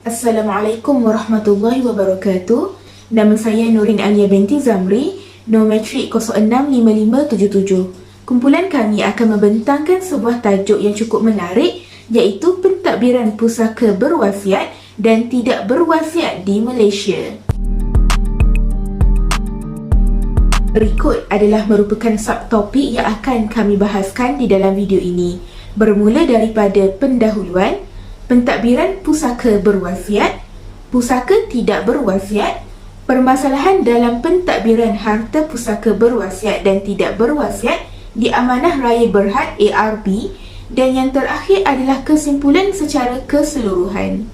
Assalamualaikum warahmatullahi wabarakatuh. Nama saya Nurin Alia binti Zamri, nombor matrik 065577. Kumpulan kami akan membentangkan sebuah tajuk yang cukup menarik, iaitu pentadbiran pusaka berwasiat dan tidak berwasiat di Malaysia. Berikut adalah merupakan subtopik yang akan kami bahaskan di dalam video ini. Bermula daripada pendahuluan, pentadbiran pusaka berwasiat, pusaka tidak berwasiat, permasalahan dalam pentadbiran harta pusaka berwasiat dan tidak berwasiat di Amanah Raya Berhad ARB, dan yang terakhir adalah kesimpulan secara keseluruhan.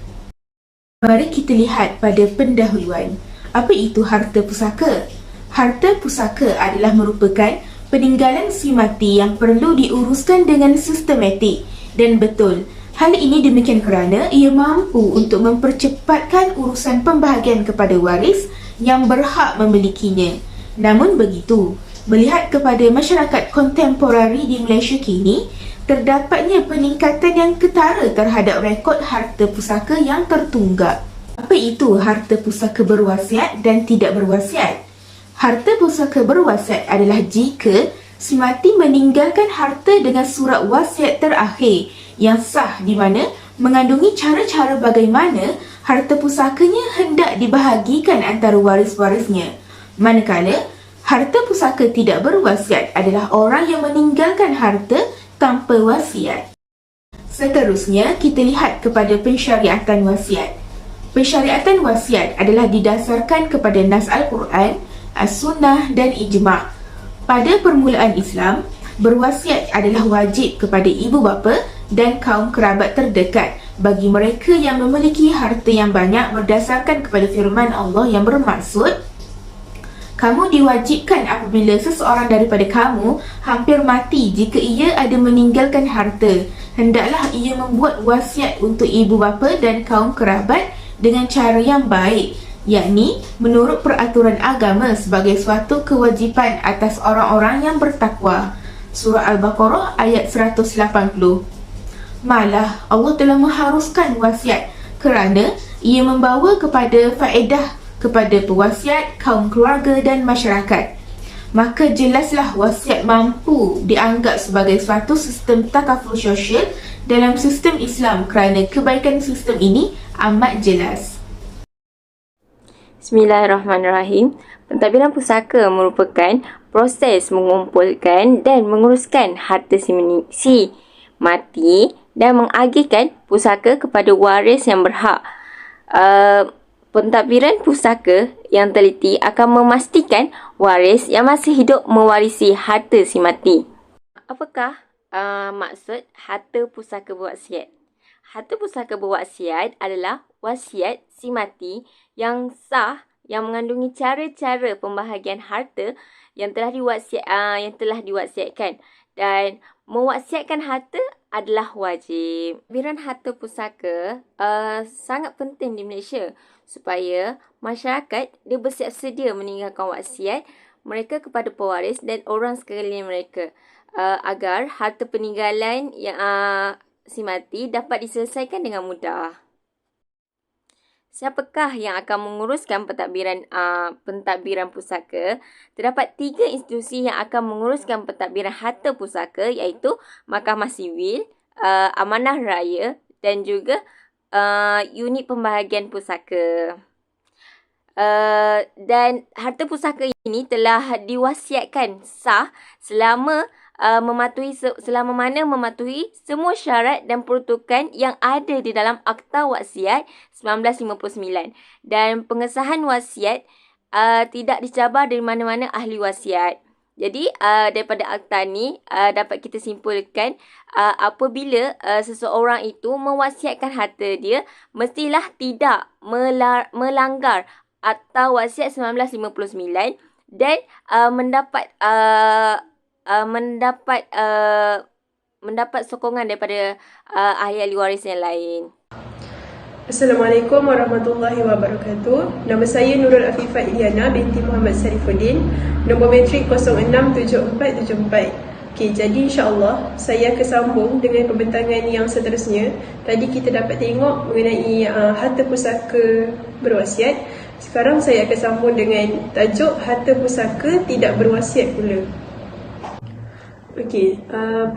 Mari kita lihat pada pendahuluan. Apa itu harta pusaka? Harta pusaka adalah merupakan peninggalan si mati yang perlu diuruskan dengan sistematik dan betul. Hal ini demikian kerana ia mampu untuk mempercepatkan urusan pembahagian kepada waris yang berhak memilikinya. Namun begitu, melihat kepada masyarakat kontemporari di Malaysia kini, terdapatnya peningkatan yang ketara terhadap rekod harta pusaka yang tertunggak. Apa itu harta pusaka berwasiat dan tidak berwasiat? Harta pusaka berwasiat adalah jika si mati meninggalkan harta dengan surat wasiat terakhir yang sah, di mana mengandungi cara-cara bagaimana harta pusakanya hendak dibahagikan antara waris-warisnya. Manakala harta pusaka tidak berwasiat adalah orang yang meninggalkan harta tanpa wasiat. Seterusnya, kita lihat kepada pensyariatan wasiat. Pensyariatan wasiat adalah didasarkan kepada Nas Al-Quran, As-Sunnah dan Ijma'. Pada permulaan Islam, berwasiat adalah wajib kepada ibu bapa dan kaum kerabat terdekat bagi mereka yang memiliki harta yang banyak berdasarkan kepada firman Allah yang bermaksud, kamu diwajibkan apabila seseorang daripada kamu hampir mati, jika ia ada meninggalkan harta, hendaklah ia membuat wasiat untuk ibu bapa dan kaum kerabat dengan cara yang baik, yakni menurut peraturan agama sebagai suatu kewajipan atas orang-orang yang bertakwa. Surah Al-Baqarah ayat 180. Malah Allah telah mengharuskan wasiat kerana ia membawa kepada faedah kepada pewasiat, kaum keluarga dan masyarakat. Maka jelaslah wasiat mampu dianggap sebagai suatu sistem takaful sosial dalam sistem Islam kerana kebaikan sistem ini amat jelas. Bismillahirrahmanirrahim. Pentadbiran pusaka merupakan proses mengumpulkan dan menguruskan harta si mati dan mengagihkan pusaka kepada waris yang berhak. Pentadbiran pusaka yang teliti akan memastikan waris yang masih hidup mewarisi harta si mati. Apakah maksud harta pusaka berwasiat? Harta pusaka berwasiat adalah wasiat si mati yang sah, yang mengandungi cara-cara pembahagian harta yang telah diwasiatkan, dan mewasiatkan harta adalah wajib. Pentadbiran harta pusaka sangat penting di Malaysia supaya masyarakat dia bersiap sedia meninggalkan wasiat mereka kepada pewaris dan orang sekeliling mereka, agar harta peninggalan yang si mati dapat diselesaikan dengan mudah. Siapakah yang akan menguruskan pentadbiran pusaka? Terdapat 3 institusi yang akan menguruskan pentadbiran harta pusaka, iaitu Mahkamah Sivil, Amanah Raya dan juga unit pembahagian pusaka. Dan harta pusaka ini telah diwasiatkan sah selama mana mematuhi semua syarat dan peruntukan yang ada di dalam Akta Wasiat 1959, dan pengesahan wasiat tidak dicabar dari mana-mana ahli wasiat. Jadi daripada akta ni dapat kita simpulkan apabila seseorang itu mewasiatkan harta dia, mestilah tidak melanggar Akta Wasiat 1959 dan mendapat sokongan daripada ahli-ahli waris yang lain. Assalamualaikum warahmatullahi wabarakatuh. Nama saya Nurul Afifah Iliana binti Muhammad Sarifuddin, nombor matrik 067474. Okey, jadi insya-Allah saya akan sambung dengan pembentangan yang seterusnya. Tadi kita dapat tengok mengenai harta pusaka berwasiat. Sekarang saya akan sambung dengan tajuk harta pusaka tidak berwasiat pula. Okey,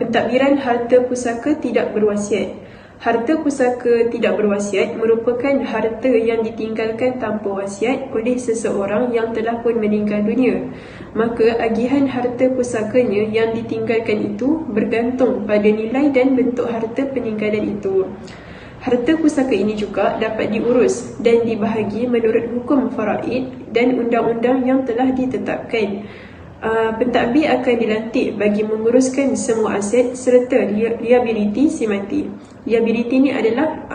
pentadbiran harta pusaka tidak berwasiat. Harta pusaka tidak berwasiat merupakan harta yang ditinggalkan tanpa wasiat oleh seseorang yang telah pun meninggal dunia. Maka agihan harta pusakanya yang ditinggalkan itu bergantung pada nilai dan bentuk harta peninggalan itu. Harta pusaka ini juga dapat diurus dan dibahagi menurut hukum faraid dan undang-undang yang telah ditetapkan. Pentadbir akan dilantik bagi menguruskan semua aset serta liabiliti si mati. Liabiliti ini adalah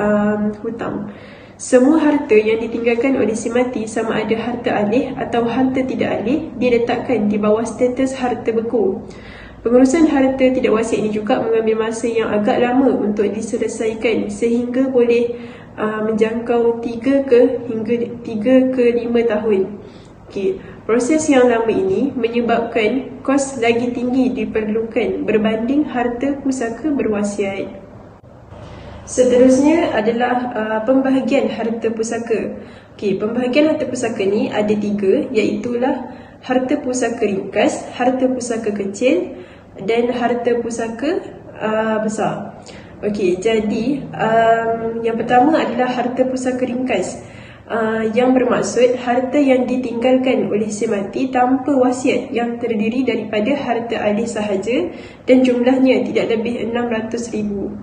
hutang. Semua harta yang ditinggalkan oleh si mati, sama ada harta alih atau harta tidak alih, diletakkan di bawah status harta beku. Pengurusan harta tidak wasiat ini juga mengambil masa yang agak lama untuk diselesaikan, sehingga boleh menjangkau 3 ke 5 tahun. Okey, proses yang lama ini menyebabkan kos lagi tinggi diperlukan berbanding harta pusaka berwasiat. Seterusnya adalah pembahagian harta pusaka. Okey, pembahagian harta pusaka ni ada 3, iaitulah harta pusaka ringkas, harta pusaka kecil dan harta pusaka besar. Okey, jadi yang pertama adalah harta pusaka ringkas. Yang bermaksud harta yang ditinggalkan oleh si mati tanpa wasiat yang terdiri daripada harta alih sahaja dan jumlahnya tidak lebih 600,000.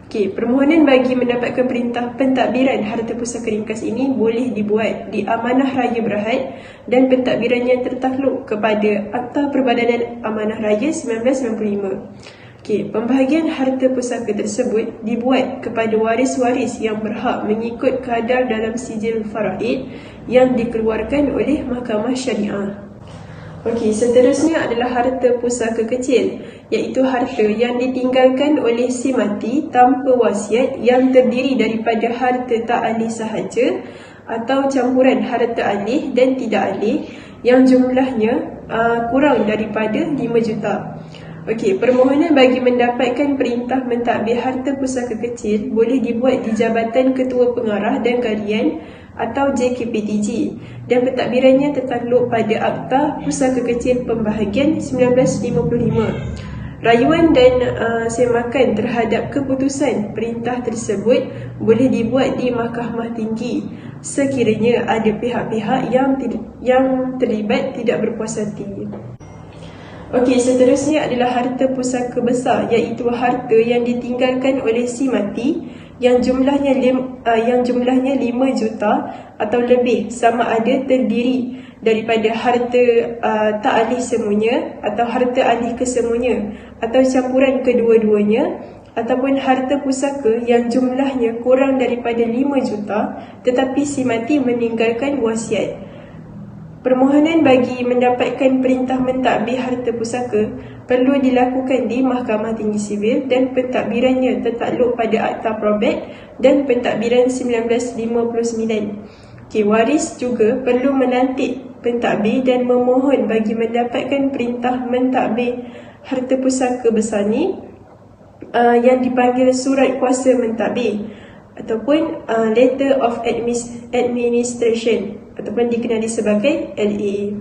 Okey, permohonan bagi mendapatkan perintah pentadbiran harta pusaka ringkas ini boleh dibuat di Amanah Raya Berhad dan pentadbirannya tertakluk kepada Akta Perbadanan Amanah Raya 1995. Okey, pembahagian harta pusaka tersebut dibuat kepada waris-waris yang berhak mengikut kadar dalam sijil faraid yang dikeluarkan oleh Mahkamah Syariah. Okey, seterusnya adalah harta pusaka kecil, iaitu harta yang ditinggalkan oleh si mati tanpa wasiat yang terdiri daripada harta tak alih sahaja atau campuran harta alih dan tidak alih yang jumlahnya kurang daripada 5 juta. Okey, permohonan bagi mendapatkan perintah mentadbir harta pusaka kecil boleh dibuat di Jabatan Ketua Pengarah dan Galian atau JKPTG dan pentadbirannya tertakluk pada Akta Pusaka Kecil Pembahagian 1955. Rayuan dan semakan terhadap keputusan perintah tersebut boleh dibuat di Mahkamah Tinggi sekiranya ada pihak-pihak yang terlibat tidak berpuas hati. Okey, seterusnya adalah harta pusaka besar, iaitu harta yang ditinggalkan oleh si mati yang jumlahnya 5 juta atau lebih, sama ada terdiri daripada harta tak alih semuanya atau harta alih kesemuanya atau campuran kedua-duanya, ataupun harta pusaka yang jumlahnya kurang daripada 5 juta tetapi si mati meninggalkan wasiat. Permohonan bagi mendapatkan perintah mentadbir harta pusaka perlu dilakukan di Mahkamah Tinggi Sivil dan pentadbirannya tertakluk pada Akta Probate dan pentadbiran 1959. Okey, waris juga perlu melantik pentadbir dan memohon bagi mendapatkan perintah mentadbir harta pusaka besar ni yang dipanggil surat kuasa mentadbir ataupun Letter of Administration ataupun dikenali sebagai LA.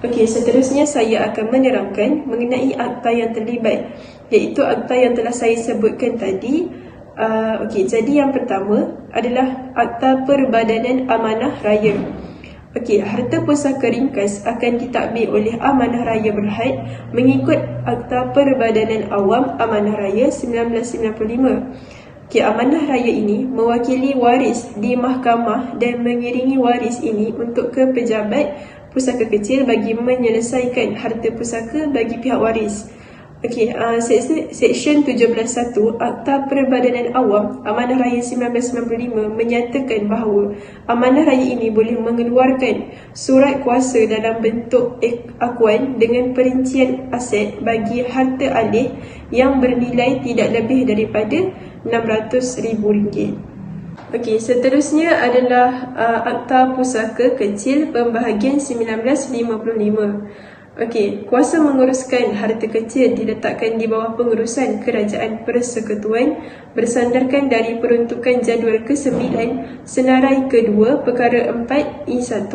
Okey, seterusnya saya akan menerangkan mengenai akta yang terlibat, iaitu akta yang telah saya sebutkan tadi. Okey, jadi yang pertama adalah Akta Perbadanan Amanah Raya. Okey, harta pusaka ringkas akan ditadbir oleh Amanah Raya Berhad mengikut Akta Perbadanan Awam Amanah Raya 1995. Okey, amanah raya ini mewakili waris di mahkamah dan mengiringi waris ini untuk ke pejabat pusaka kecil bagi menyelesaikan harta pusaka bagi pihak waris. Okey, Seksyen 17.1 Akta Perbadanan Awam Amanah Raya 1995 menyatakan bahawa amanah raya ini boleh mengeluarkan surat kuasa dalam bentuk akuan dengan perincian aset bagi harta alih yang bernilai tidak lebih daripada RM600,000. Okey, seterusnya adalah Akta Pusaka Kecil Pembahagian 1955. Okey, kuasa menguruskan harta kecil diletakkan di bawah pengurusan Kerajaan Persekutuan bersandarkan dari peruntukan jadual ke-9 senarai ke-2 perkara 4E1.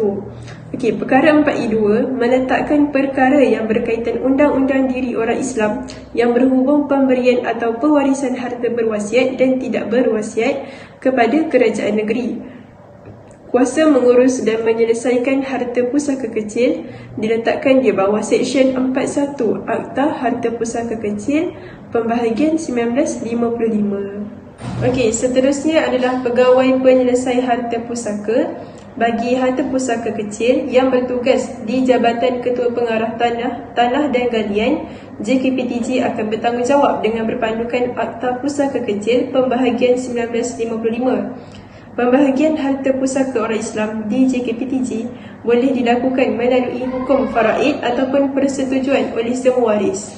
Okey, perkara 4E2 meletakkan perkara yang berkaitan undang-undang diri orang Islam yang berhubung pemberian atau pewarisan harta berwasiat dan tidak berwasiat kepada kerajaan negeri. Kuasa mengurus dan menyelesaikan harta pusaka kecil diletakkan di bawah Seksyen 41 Akta Harta Pusaka Kecil Pembahagian 1955. Okey, seterusnya adalah pegawai penyelesai harta pusaka bagi harta pusaka kecil yang bertugas di Jabatan Ketua Pengarah Tanah dan Galian. JKPTG akan bertanggungjawab dengan berpandukan Akta Pusaka Kecil Pembahagian 1955. Pembahagian harta pusaka orang Islam di JKPTG boleh dilakukan melalui hukum faraid ataupun persetujuan oleh semua waris.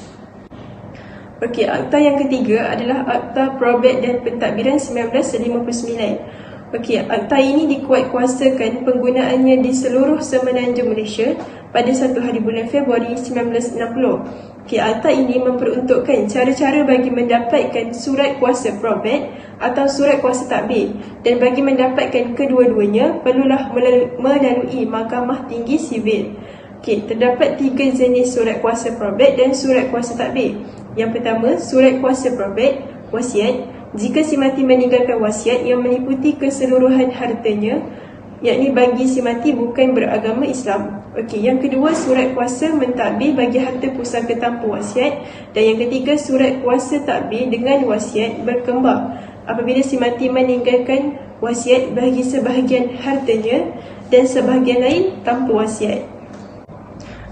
Okey, akta yang ketiga adalah Akta Probate dan Pentadbiran 1959. Okey, akta ini dikuatkuasakan penggunaannya di seluruh semenanjung Malaysia pada 1 hari bulan Februari 1960. Okey, akta ini memperuntukkan cara-cara bagi mendapatkan surat kuasa probate atau surat kuasa takbir, dan bagi mendapatkan kedua-duanya perlulah melalui Mahkamah Tinggi Sivil. Okey, terdapat 3 jenis surat kuasa probate dan surat kuasa takbir. Yang pertama, surat kuasa probate, wasiat. Jika si mati meninggalkan wasiat yang meliputi keseluruhan hartanya, yakni bagi si mati bukan beragama Islam. Okey, yang kedua, surat kuasa mentadbir bagi harta pusaka tanpa wasiat, dan yang ketiga, surat kuasa takbir dengan wasiat berkembang apabila si mati meninggalkan wasiat bagi sebahagian hartanya dan sebahagian lain tanpa wasiat.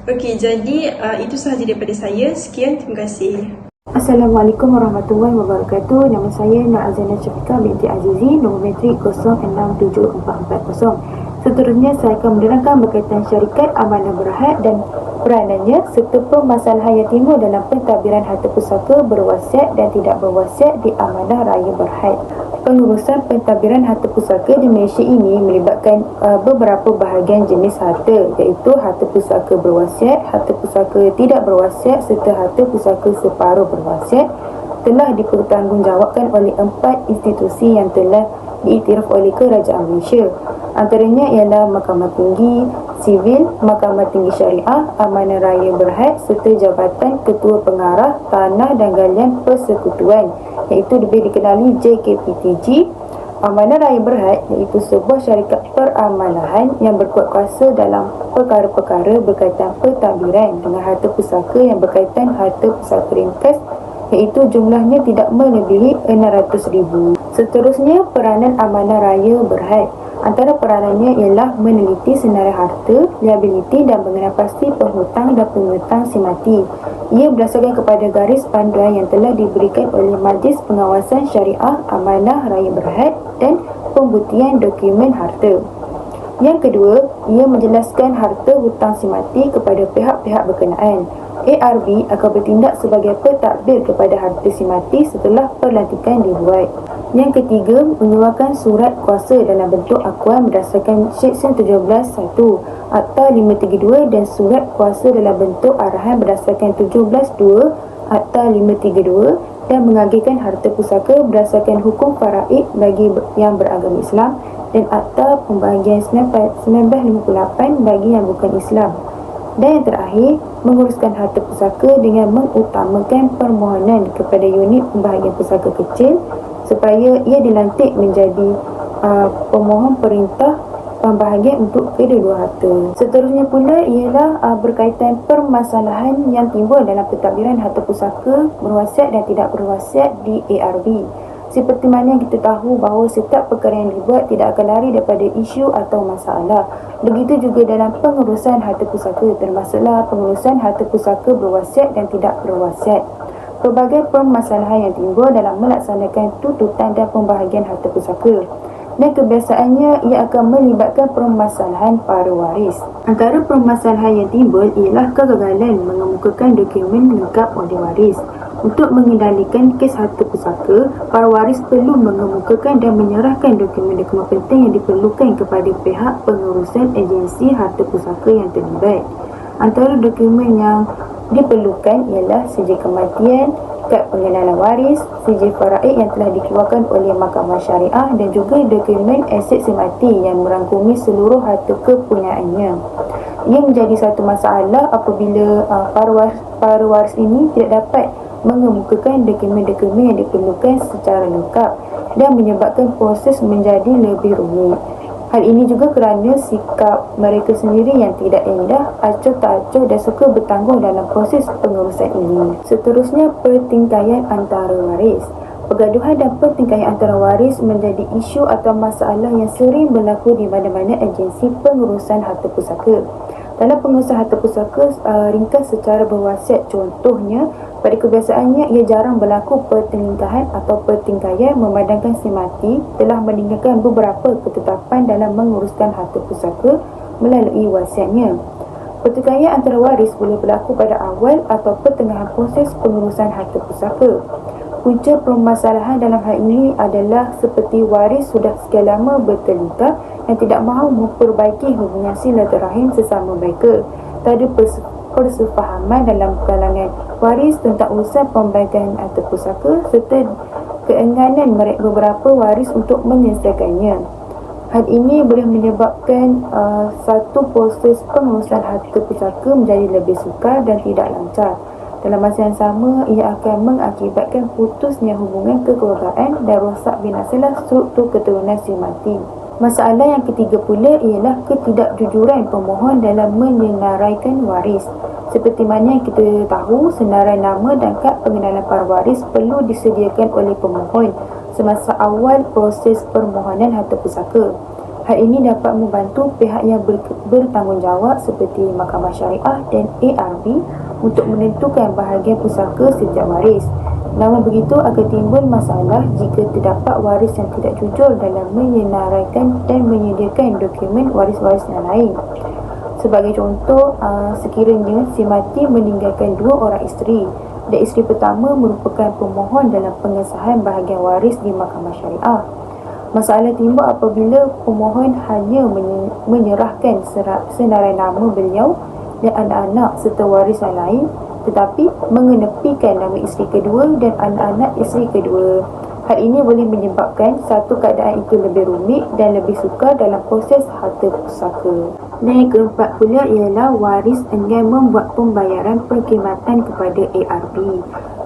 Okey, jadi itu sahaja daripada saya. Sekian, terima kasih. Assalamualaikum warahmatullahi wabarakatuh. Nama saya Nur Azana Syafiqah binti Azizi, nombor metrik 067440. Seterusnya saya akan menerangkan berkaitan syarikat amanah berhad dan peranannya serta permasalahan yang timbul dalam pentadbiran harta pusaka berwasiat dan tidak berwasiat di amanah raya berhad. Pengurusan pentadbiran harta pusaka di Malaysia ini melibatkan beberapa bahagian jenis harta, iaitu harta pusaka berwasiat, harta pusaka tidak berwasiat serta harta pusaka separuh berwasiat, telah dipertanggungjawabkan oleh 4 institusi yang telah diiktiraf oleh Kerajaan Malaysia. Antaranya ialah Mahkamah Tinggi Sivil, Mahkamah Tinggi Syariah, Amanah Raya Berhad serta Jabatan Ketua Pengarah Tanah dan Galian Persekutuan, iaitu lebih dikenali JKPTG. Amanah Raya Berhad iaitu sebuah syarikat peramanahan yang berkuat kuasa dalam perkara-perkara berkaitan pentadbiran dengan harta pusaka yang berkaitan harta pusaka ringkas, iaitu jumlahnya tidak melebihi 600,000. Seterusnya, peranan Amanah Raya Berhad. Antara peranannya ialah meneliti senarai harta, liabiliti dan mengenal pasti penghutang dan penghutang si mati. Ia berdasarkan kepada garis panduan yang telah diberikan oleh Majlis Pengawasan Syariah Amanah Raya Berhad dan pembuktian dokumen harta. Yang kedua, ia menjelaskan harta hutang si mati kepada pihak-pihak berkenaan. ARB akan bertindak sebagai pentadbir kepada harta si mati setelah pelantikan dibuat. Yang ketiga, mengeluarkan surat kuasa dalam bentuk akuan berdasarkan Seksyen 17(1) Akta 532 dan surat kuasa dalam bentuk arahan berdasarkan 17(2) Akta 532 dan mengagihkan harta pusaka berdasarkan hukum faraid bagi yang beragama Islam dan Akta Pembahagian 1958 bagi yang bukan Islam. Dan yang terakhir, menguruskan harta pusaka dengan mengutamakan permohonan kepada unit pembahagian pusaka kecil supaya ia dilantik menjadi pemohon perintah pembahagian untuk kedua-dua harta. Seterusnya pula ialah berkaitan permasalahan yang timbul dalam pentadbiran harta pusaka berwasiat dan tidak berwasiat di ARB. Seperti mana kita tahu bahawa setiap perkara yang dibuat tidak akan lari daripada isu atau masalah. Begitu juga dalam pengurusan harta pusaka, termasuklah pengurusan harta pusaka berwasiat dan tidak berwasiat. Pelbagai permasalahan yang timbul dalam melaksanakan tuntutan dan pembahagian harta pusaka. Dan kebiasaannya ia akan melibatkan permasalahan para waris. Antara permasalahan yang timbul ialah kegagalan mengemukakan dokumen lengkap oleh waris. Untuk mengendalikan kes harta pusaka, para waris perlu mengemukakan dan menyerahkan dokumen-dokumen penting yang diperlukan kepada pihak pengurusan agensi harta pusaka yang terlibat. Antara dokumen yang diperlukan ialah sijil kematian, kad pengenalan waris, sijil faraid yang telah dikeluarkan oleh Mahkamah Syariah dan juga dokumen aset semati yang merangkumi seluruh harta kepunyaannya. Ia menjadi satu masalah apabila para waris ini tidak dapat mengemukakan dokumen-dokumen yang diperlukan secara lengkap dan menyebabkan proses menjadi lebih rumit. Hal ini juga kerana sikap mereka sendiri yang tidak indah, acuh tak acuh dan suka bertanggung dalam proses pengurusan ini. Seterusnya, pertingkaian antara waris. Pergaduhan dan pertingkaian antara waris menjadi isu atau masalah yang sering berlaku di mana-mana agensi pengurusan harta pusaka. Dalam pengurusan harta pusaka, ringkas secara berwasiat, contohnya, pada kebiasaannya ia jarang berlaku pertelingkahan atau pertingkaian memandangkan si mati telah meninggalkan beberapa ketetapan dalam menguruskan harta pusaka melalui wasiatnya. Pertikaian antara waris boleh berlaku pada awal atau pertengahan proses pengurusan harta pusaka. Punca permasalahan dalam hal ini adalah seperti waris sudah sekian lama bertelingkah dan tidak mahu memperbaiki hubungan silaturahim sesama mereka. Tak ada persefahaman dalam kalangan waris tentang urusan pembagian harta pusaka serta keengganan beberapa waris untuk menyelesaikannya. Hal ini boleh menyebabkan satu proses pengurusan harta pusaka menjadi lebih sukar dan tidak lancar. Dalam masa yang sama, ia akan mengakibatkan putusnya hubungan kekeluargaan dan rosak binasalah struktur keturunan si mati. Masalah yang ketiga pula ialah ketidakjujuran pemohon dalam menyenaraikan waris. Seperti mana yang kita tahu, senarai nama dan kad pengenalan para waris perlu disediakan oleh pemohon semasa awal proses permohonan harta pusaka. Hal ini dapat membantu pihak yang bertanggungjawab seperti Mahkamah Syariah dan ARB untuk menentukan bahagian pusaka setiap waris. Namun begitu akan timbul masalah jika terdapat waris yang tidak jujur dalam menyenaraikan dan menyediakan dokumen waris-waris yang lain. Sebagai contoh, sekiranya si mati meninggalkan 2 orang isteri dan isteri pertama merupakan pemohon dalam pengesahan bahagian waris di Mahkamah Syariah. Masalah timbul apabila pemohon hanya menyerahkan senarai nama beliau dan anak-anak serta waris yang lain, tetapi mengenepikan nama isteri kedua dan anak-anak isteri kedua. Hal ini boleh menyebabkan satu keadaan itu lebih rumit dan lebih sukar dalam proses harta pusaka. Dan yang keempat pula ialah waris enggan membuat pembayaran perkhidmatan kepada ARB.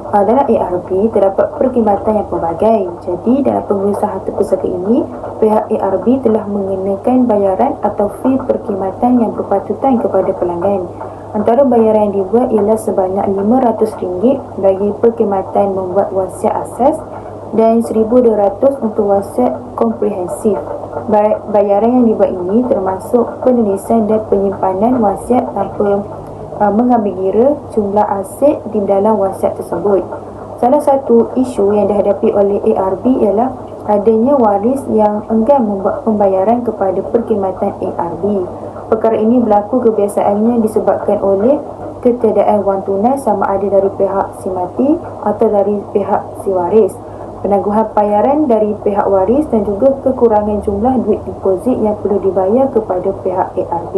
Dalam ARB terdapat perkhidmatan yang pelbagai. Jadi dalam pengurusan harta pusaka ini, pihak ARB telah mengenakan bayaran atau fee perkhidmatan yang berpatutan kepada pelanggan. Antara bayaran yang dibuat ialah sebanyak RM500 bagi perkhidmatan membuat wasiat asas dan RM1,200 untuk wasiat komprehensif. Bayaran yang dibuat ini termasuk penulisan dan penyimpanan wasiat tanpa mengambil kira jumlah aset di dalam wasiat tersebut. Salah satu isu yang dihadapi oleh ARB ialah adanya waris yang enggan membuat pembayaran kepada perkhidmatan ARB. Perkara ini berlaku kebiasaannya disebabkan oleh ketiadaan wang tunai sama ada dari pihak si mati atau dari pihak si waris, penangguhan bayaran dari pihak waris dan juga kekurangan jumlah duit deposit yang perlu dibayar kepada pihak ARB.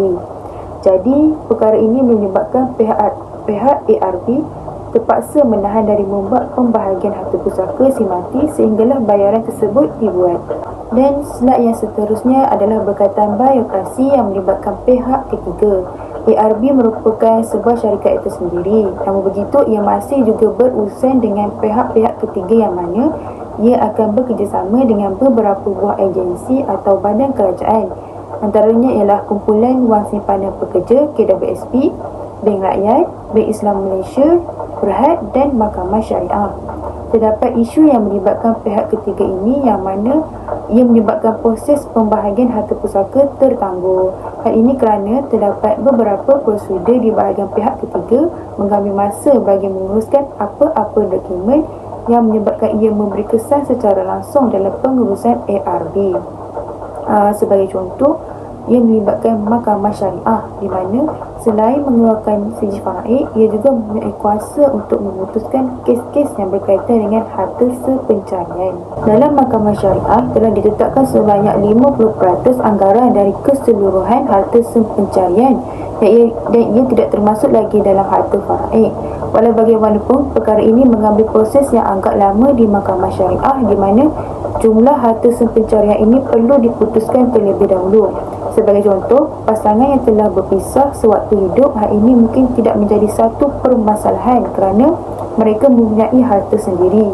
Jadi, perkara ini menyebabkan pihak ARB terpaksa menahan dari membuat pembahagian harta pusaka si mati sehinggalah bayaran tersebut dibuat. Dan slide yang seterusnya adalah berkaitan biokrasi yang melibatkan pihak ketiga. ARB merupakan sebuah syarikat itu sendiri. Namun begitu, ia masih juga berurusan dengan pihak-pihak ketiga yang mana ia akan bekerjasama dengan beberapa buah agensi atau badan kerajaan. Antaranya ialah Kumpulan Wang Simpanan Pekerja KWSP, Bank Rakyat, Bank Islam Malaysia, Berhad dan Mahkamah Syariah. Terdapat isu yang melibatkan pihak ketiga ini yang mana ia menyebabkan proses pembahagian harta pusaka tertangguh. Hal ini kerana terdapat beberapa prosedur di bahagian pihak ketiga mengambil masa bagi menguruskan apa-apa dokumen yang menyebabkan ia memberi kesan secara langsung dalam pengurusan ARB. Sebagai contoh, ia melibatkan Mahkamah Syariah di mana Selain mengeluarkan sijil faraid, ia juga mempunyai kuasa untuk memutuskan kes-kes yang berkaitan dengan harta sepencarian. Dalam Mahkamah Syariah telah ditetapkan sebanyak 50% anggaran dari keseluruhan harta sepencarian dan ia tidak termasuk lagi dalam harta faraid. Walau bagaimanapun, perkara ini mengambil proses yang agak lama di Mahkamah Syariah di mana jumlah harta sepencarian ini perlu diputuskan terlebih dahulu. Sebagai contoh, pasangan yang telah berpisah sewaktu hidup hal ini mungkin tidak menjadi satu permasalahan kerana mereka mempunyai harta sendiri.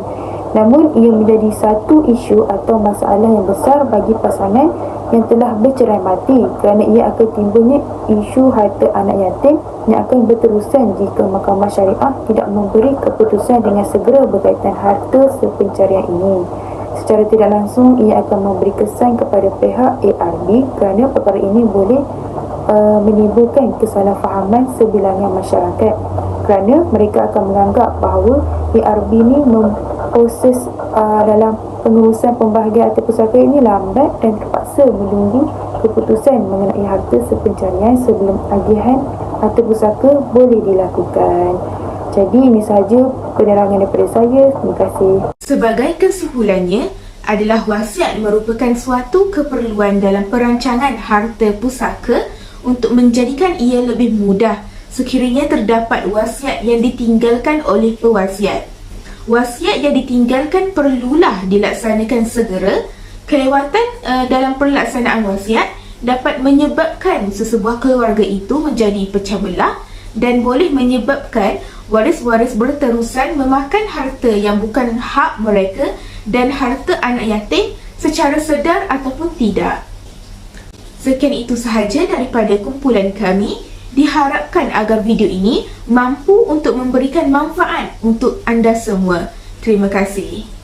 Namun, ia menjadi satu isu atau masalah yang besar bagi pasangan yang telah bercerai mati kerana ia akan timbulnya isu harta anak yatim yang akan berterusan jika Mahkamah Syariah tidak memberi keputusan dengan segera berkaitan harta sepencarian ini. Secara tidak langsung, ia akan memberi kesan kepada pihak ARB kerana perkara ini boleh menimbulkan kesalahfahaman sebilangan masyarakat kerana mereka akan menganggap bahawa ARB ini memproses dalam pengurusan pembahagian harta pusaka ini lambat dan terpaksa menunggu keputusan mengenai harta sepencarian sebelum agihan harta pusaka boleh dilakukan. Jadi ini sahaja penerangan daripada saya. Terima kasih. Sebagai kesimpulannya adalah wasiat merupakan suatu keperluan dalam perancangan harta pusaka untuk menjadikan ia lebih mudah sekiranya terdapat wasiat yang ditinggalkan oleh pewasiat. Wasiat yang ditinggalkan perlulah dilaksanakan segera. Kelewatan dalam pelaksanaan wasiat dapat menyebabkan sesebuah keluarga itu menjadi pecah belah dan boleh menyebabkan waris-waris berterusan memakan harta yang bukan hak mereka dan harta anak yatim secara sedar ataupun tidak. Sekian itu sahaja daripada kumpulan kami. Diharapkan agar video ini mampu untuk memberikan manfaat untuk anda semua. Terima kasih.